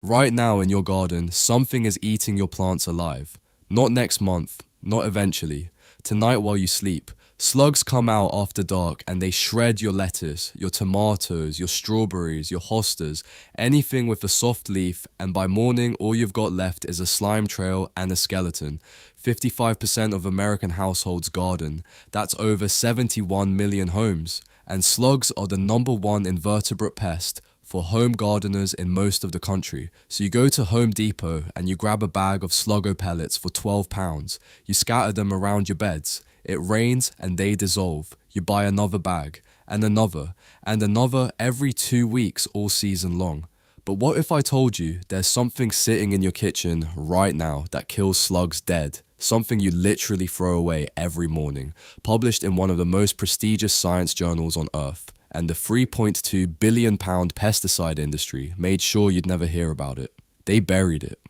Right now in your garden, something is eating your plants alive. Not next month, not eventually. Tonight while you sleep, slugs come out after dark and they shred your lettuce, your tomatoes, your strawberries, your hostas, anything with a soft leaf, and by morning all you've got left is a slime trail and a skeleton. 55% of American households garden. That's over 71 million homes. And slugs are the #1 invertebrate pest for home gardeners in most of the country. So you go to Home Depot and you grab a bag of Sluggo pellets for £12. You scatter them around your beds. It rains and they dissolve. You buy another bag, and another every 2 weeks all season long. But what if I told you there's something sitting in your kitchen right now that kills slugs dead? Something you literally throw away every morning, published in one of the most prestigious science journals on Earth. And the £3.2 billion pesticide industry made sure you'd never hear about it. They buried it.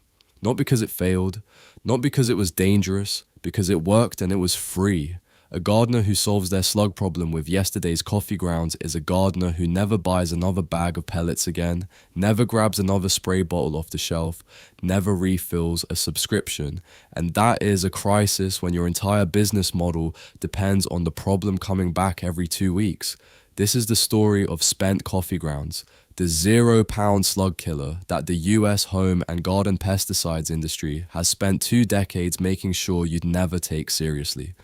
Not because it failed, not because it was dangerous, because it worked and it was free. A gardener who solves their slug problem with yesterday's coffee grounds is a gardener who never buys another bag of pellets again, never grabs another spray bottle off the shelf, never refills a subscription. And that is a crisis when your entire business model depends on the problem coming back every 2 weeks. This is the story of spent coffee grounds, the £0 slug killer that the US home and garden pesticides industry has spent 2 decades making sure you'd never take seriously.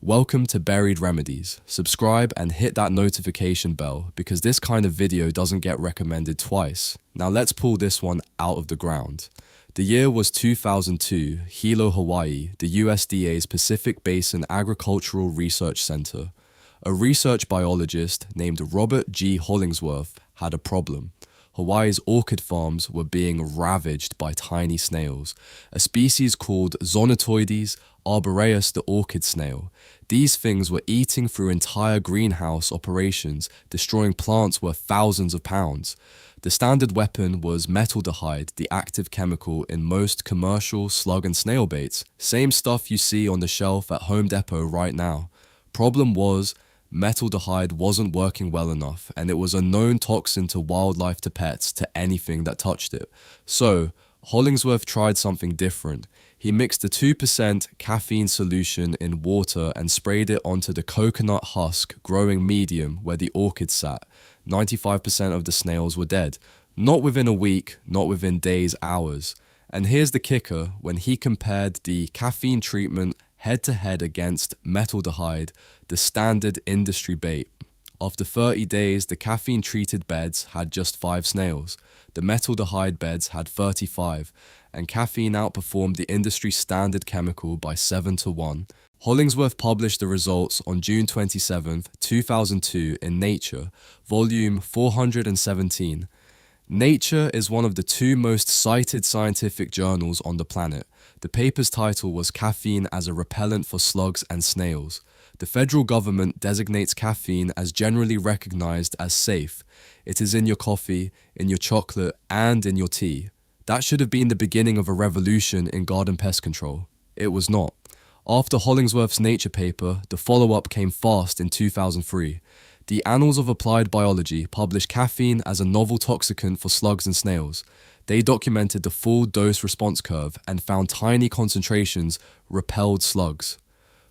Welcome to Buried Remedies. Subscribe and hit that notification bell because this kind of video doesn't get recommended twice. Now let's pull this one out of the ground. The year was 2002, Hilo, Hawaii, the USDA's Pacific Basin Agricultural Research Center. A research biologist named Robert G. Hollingsworth had a problem. Hawaii's orchid farms were being ravaged by tiny snails, a species called Zonotoides arboreus, the orchid snail. These things were eating through entire greenhouse operations, destroying plants worth thousands of pounds. The standard weapon was metaldehyde, the active chemical in most commercial slug and snail baits. Same stuff you see on the shelf at Home Depot right now. Problem was, metaldehyde wasn't working well enough, and it was a known toxin to wildlife, to pets, to anything that touched it. So, Hollingsworth tried something different. He mixed a 2% caffeine solution in water and sprayed it onto the coconut husk growing medium where the orchids sat. 95% of the snails were dead. Not within a week, not within days, hours. And here's the kicker: when he compared the caffeine treatment head-to-head against metaldehyde, the standard industry bait. After 30 days, the caffeine-treated beds had just 5 snails. The metaldehyde beds had 35, and caffeine outperformed the industry standard chemical by 7-1. Hollingsworth published the results on June 27, 2002 in Nature, volume 417. Nature is one of the 2 most cited scientific journals on the planet. The paper's title was Caffeine as a Repellent for Slugs and Snails. The federal government designates caffeine as generally recognized as safe. It is in your coffee, in your chocolate, and in your tea. That should have been the beginning of a revolution in garden pest control. It was not. After Hollingsworth's Nature paper, the follow-up came fast in 2003. The Annals of Applied Biology published caffeine as a novel toxicant for slugs and snails. They documented the full dose-response curve and found tiny concentrations repelled slugs.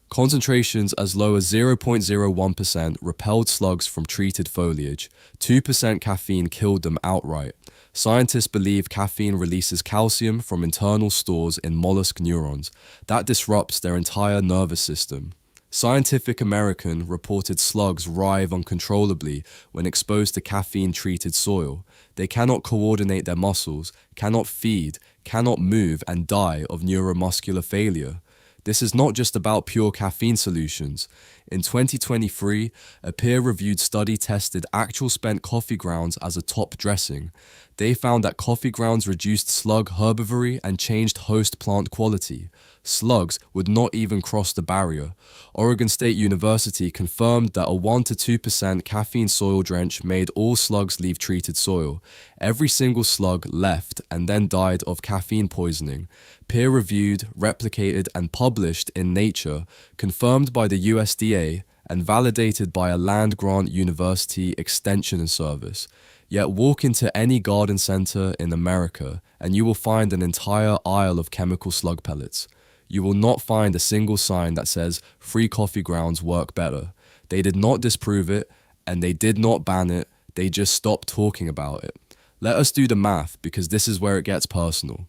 Concentrations as low as 0.01% repelled slugs from treated foliage. 2% caffeine killed them outright. Scientists believe caffeine releases calcium from internal stores in mollusk neurons. That disrupts their entire nervous system. Scientific American reported slugs writhe uncontrollably when exposed to caffeine-treated soil. They cannot coordinate their muscles, cannot feed, cannot move, and die of neuromuscular failure. This is not just about pure caffeine solutions. In 2023, a peer-reviewed study tested actual spent coffee grounds as a top dressing. They found that coffee grounds reduced slug herbivory and changed host plant quality. Slugs would not even cross the barrier. Oregon State University confirmed that a 1-2% caffeine soil drench made all slugs leave treated soil. Every single slug left and then died of caffeine poisoning. Peer-reviewed, replicated, and published in Nature, confirmed by the USDA and validated by a land-grant university extension service. Yet walk into any garden center in America and you will find an entire aisle of chemical slug pellets. You will not find a single sign that says free coffee grounds work better. They did not disprove it and they did not ban it, they just stopped talking about it. Let us do the math because this is where it gets personal.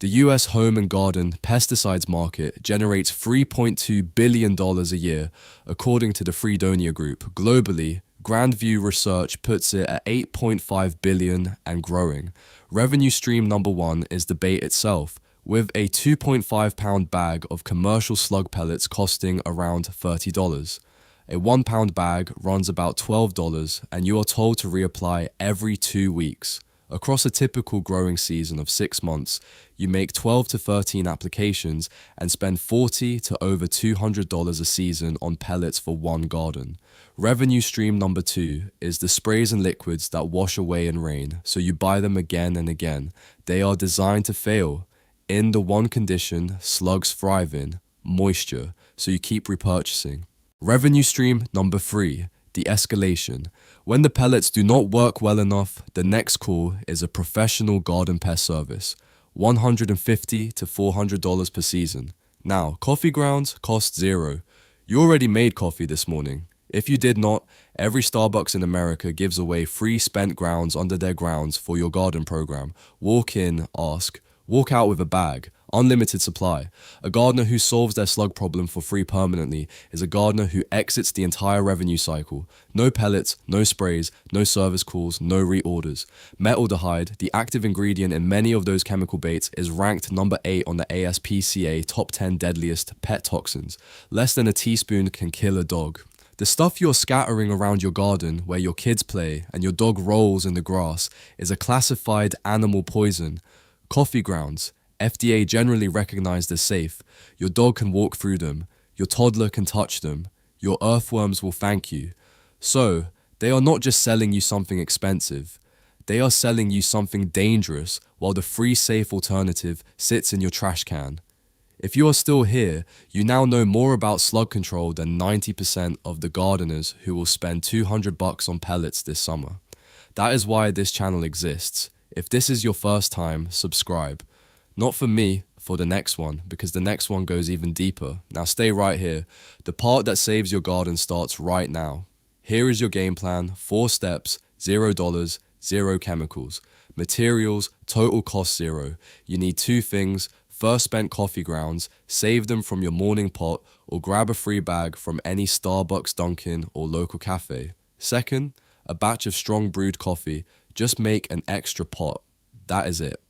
The US home and garden pesticides market generates $3.2 billion a year, according to the Freedonia Group. Globally, Grandview Research puts it at $8.5 billion and growing. Revenue stream number one is the bait itself, with a 2.5 pound bag of commercial slug pellets costing around $30. A 1 pound bag runs about $12 and you are told to reapply every 2 weeks. Across a typical growing season of 6 months, you make 12 to 13 applications and spend $40 to over $200 a season on pellets for one garden. Revenue stream number two is the sprays and liquids that wash away in rain, so you buy them again and again. They are designed to fail, in the one condition slugs thrive in, moisture, so you keep repurchasing. Revenue stream number three, the escalation. When the pellets do not work well enough, the next call is a professional garden pest service, $150 to $400 per season. Now, coffee grounds cost $0. You already made coffee this morning. If you did not, every Starbucks in America gives away free spent grounds under their grounds for your garden program. Walk in, ask. Walk out with a bag. Unlimited supply. A gardener who solves their slug problem for free permanently is a gardener who exits the entire revenue cycle. No pellets, no sprays, no service calls, no reorders. Metaldehyde, the active ingredient in many of those chemical baits, is ranked number 8 on the ASPCA top 10 deadliest pet toxins. Less than a teaspoon can kill a dog. The stuff you're scattering around your garden where your kids play and your dog rolls in the grass is a classified animal poison. Coffee grounds, FDA generally recognized as safe. Your dog can walk through them. Your toddler can touch them. Your earthworms will thank you. So, they are not just selling you something expensive. They are selling you something dangerous while the free safe alternative sits in your trash can. If you are still here, you now know more about slug control than 90% of the gardeners who will spend $200 on pellets this summer. That is why this channel exists. If this is your first time, subscribe. Not for me, for the next one, because the next one goes even deeper. Now stay right here. The part that saves your garden starts right now. Here is your game plan, 4 steps, $0, 0 chemicals. Materials, total cost 0. You need 2 things. First, spent coffee grounds, save them from your morning pot or grab a free bag from any Starbucks, Dunkin' or local cafe. Second, a batch of strong brewed coffee. Just make an extra pot. That is it.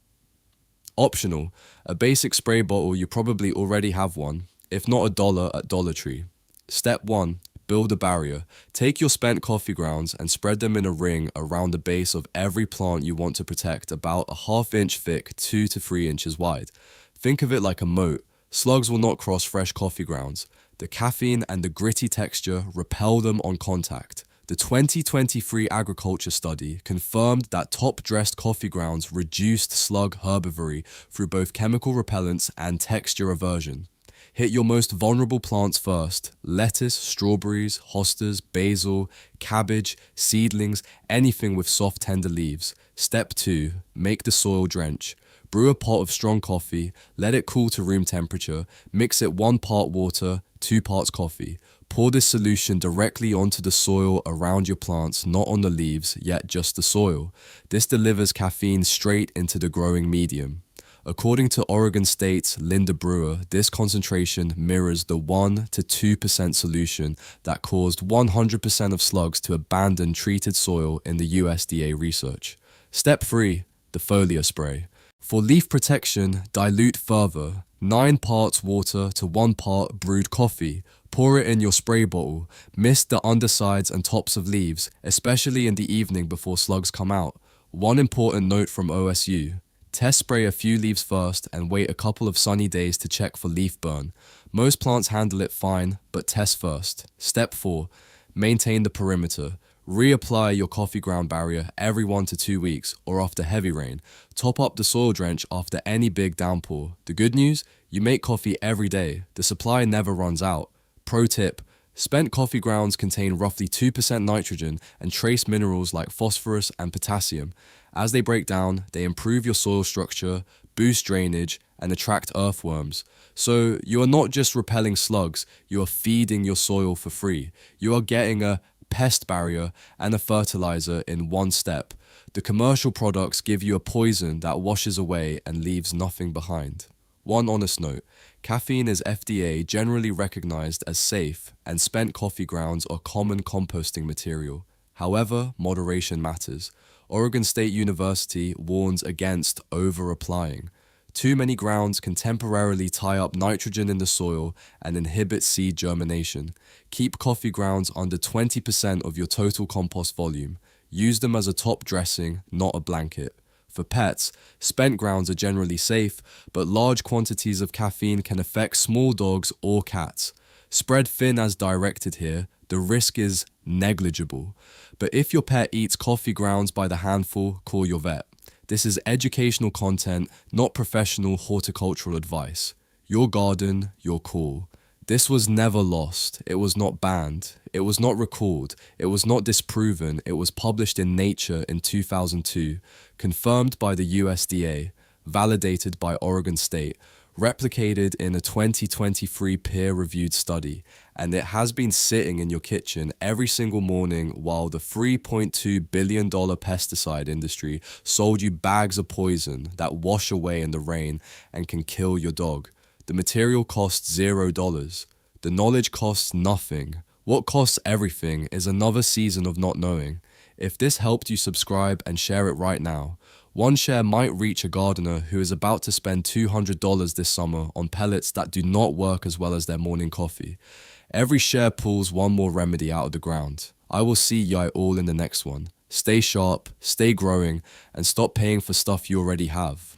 Optional, a basic spray bottle. You probably already have one, if not $1 at Dollar Tree. Step 1, build a barrier. Take your spent coffee grounds and spread them in a ring around the base of every plant you want to protect, about a ½ inch thick, 2 to 3 inches wide. Think of it like a moat. Slugs will not cross fresh coffee grounds. The caffeine and the gritty texture repel them on contact. The 2023 agriculture study confirmed that top-dressed coffee grounds reduced slug herbivory through both chemical repellents and texture aversion. Hit your most vulnerable plants first: lettuce, strawberries, hostas, basil, cabbage, seedlings, anything with soft, tender leaves. Step 2, make the soil drench. Brew a pot of strong coffee, let it cool to room temperature, mix it 1 part water, 2 parts coffee. Pour this solution directly onto the soil around your plants, not on the leaves, yet just the soil. This delivers caffeine straight into the growing medium. According to Oregon State's Linda Brewer, this concentration mirrors the 1 to 2% solution that caused 100% of slugs to abandon treated soil in the USDA research. Step 3, the foliar spray. For leaf protection, dilute further. 9 parts water to 1 part brewed coffee. Pour it in your spray bottle. Mist the undersides and tops of leaves, especially in the evening before slugs come out. One important note from OSU. Test spray a few leaves first and wait a couple of sunny days to check for leaf burn. Most plants handle it fine, but test first. Step 4. Maintain the perimeter. Reapply your coffee ground barrier every 1 to 2 weeks or after heavy rain. Top up the soil drench after any big downpour. The good news? You make coffee every day. The supply never runs out. Pro tip, Spent coffee grounds contain roughly 2% nitrogen and trace minerals like phosphorus and potassium. As they break down, they improve your soil structure, boost drainage, and attract earthworms. So you are not just repelling slugs, you are feeding your soil for free. You are getting a pest barrier and a fertilizer in one step. The commercial products give you a poison that washes away and leaves nothing behind. One honest note, caffeine is FDA generally recognized as safe, and spent coffee grounds are common composting material. However, moderation matters. Oregon State University warns against over-applying. Too many grounds can temporarily tie up nitrogen in the soil and inhibit seed germination. Keep coffee grounds under 20% of your total compost volume. Use them as a top dressing, not a blanket. For pets, spent grounds are generally safe, but large quantities of caffeine can affect small dogs or cats. Spread thin as directed here, the risk is negligible. But if your pet eats coffee grounds by the handful, call your vet. This is educational content, not professional horticultural advice. Your garden, your call. This was never lost. It was not banned. It was not recalled. It was not disproven. It was published in Nature in 2002, confirmed by the USDA, validated by Oregon State, replicated in a 2023 peer-reviewed study, and it has been sitting in your kitchen every single morning while the $3.2 billion pesticide industry sold you bags of poison that wash away in the rain and can kill your dog. The material costs $0. The knowledge costs nothing. What costs everything is another season of not knowing. If this helped you, subscribe and share it right now. One share might reach a gardener who is about to spend $200 this summer on pellets that do not work as well as their morning coffee. Every share pulls one more remedy out of the ground. I will see y'all all in the next one. Stay sharp, stay growing, and stop paying for stuff you already have.